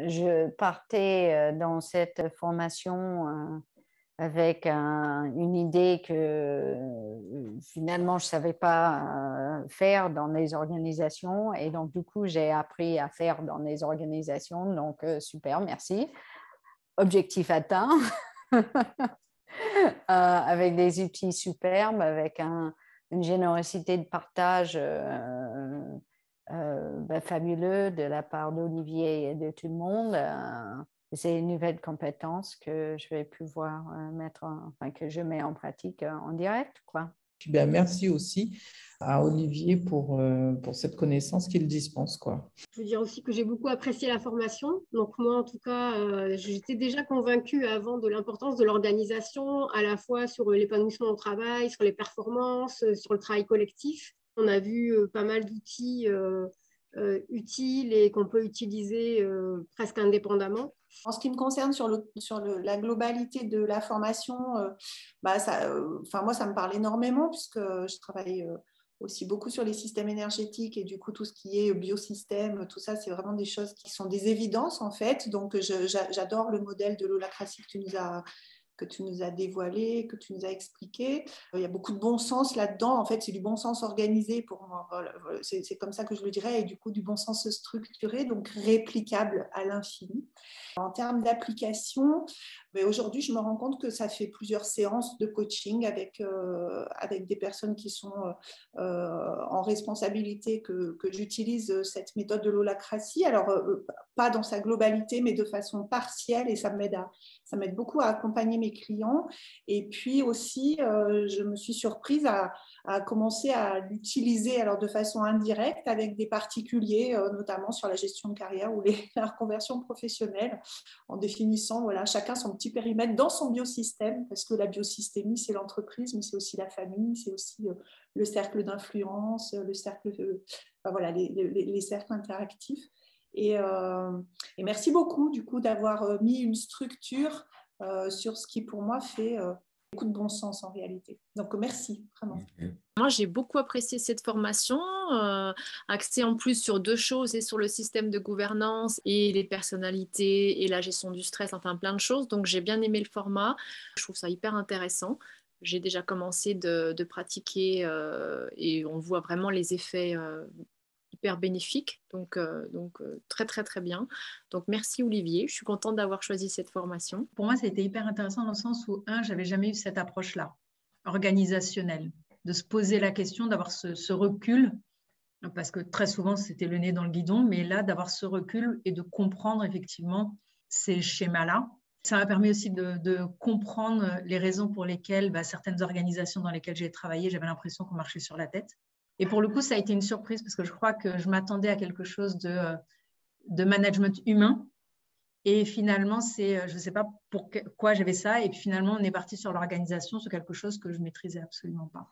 je partais dans cette formation avec une idée que finalement je ne savais pas faire dans les organisations. Et donc, du coup, j'ai appris à faire dans les organisations. Donc, super, merci. Objectif atteint. Avec des outils superbes, avec une générosité de partage fabuleux de la part d'Olivier et de tout le monde. C'est une nouvelle compétence que je vais pouvoir que je mets en pratique en direct, quoi. Bien, merci aussi à Olivier pour cette connaissance qu'il dispense, quoi. Je veux dire aussi que j'ai beaucoup apprécié la formation. Donc moi, en tout cas, j'étais déjà convaincue avant de l'importance de l'organisation, à la fois sur l'épanouissement au travail, sur les performances, sur le travail collectif. On a vu pas mal d'outils utiles et qu'on peut utiliser presque indépendamment. En ce qui me concerne sur la globalité de la formation, moi, ça me parle énormément puisque je travaille aussi beaucoup sur les systèmes énergétiques et du coup, tout ce qui est biosystème, tout ça, c'est vraiment des choses qui sont des évidences en fait. Donc, j'adore le modèle de l'holacratie que tu nous as dévoilé, que tu nous as expliqué. Il y a beaucoup de bon sens là-dedans. En fait, c'est du bon sens organisé pour moi. Voilà, c'est comme ça que je le dirais. Et du coup, du bon sens structuré, donc réplicable à l'infini. En termes d'application, mais aujourd'hui, je me rends compte que ça fait plusieurs séances de coaching avec des personnes qui sont en responsabilité que j'utilise cette méthode de l'holacratie. Alors, pas dans sa globalité, mais de façon partielle. Et ça m'aide beaucoup à accompagner mes clients. Et puis aussi, je me suis surprise à commencer à l'utiliser alors de façon indirecte avec des particuliers, notamment sur la gestion de carrière ou la reconversion professionnelle, en définissant chacun son petit périmètre dans son biosystème, parce que la biosystémie, c'est l'entreprise, mais c'est aussi la famille, c'est aussi le cercle d'influence, le cercle les cercles interactifs. Et merci beaucoup du coup d'avoir mis une structure sur ce qui pour moi fait beaucoup de bon sens en réalité. Donc merci vraiment. Moi, j'ai beaucoup apprécié cette formation, axée en plus sur deux choses, et sur le système de gouvernance et les personnalités et la gestion du stress, enfin plein de choses. Donc, j'ai bien aimé le format. Je trouve ça hyper intéressant. J'ai déjà commencé de pratiquer et on voit vraiment les effets hyper bénéfiques. Donc très, très, très bien. Donc, merci Olivier. Je suis contente d'avoir choisi cette formation. Pour moi, ça a été hyper intéressant dans le sens où, j'avais jamais eu cette approche-là, organisationnelle, de se poser la question, d'avoir ce recul, parce que très souvent, c'était le nez dans le guidon, mais là, d'avoir ce recul et de comprendre effectivement ces schémas-là. Ça m'a permis aussi de comprendre les raisons pour lesquelles certaines organisations dans lesquelles j'ai travaillé, j'avais l'impression qu'on marchait sur la tête. Et pour le coup, ça a été une surprise parce que je crois que je m'attendais à quelque chose de management humain. Et finalement, je ne sais pas pourquoi j'avais ça. Et puis finalement, on est parti sur l'organisation, sur quelque chose que je ne maîtrisais absolument pas.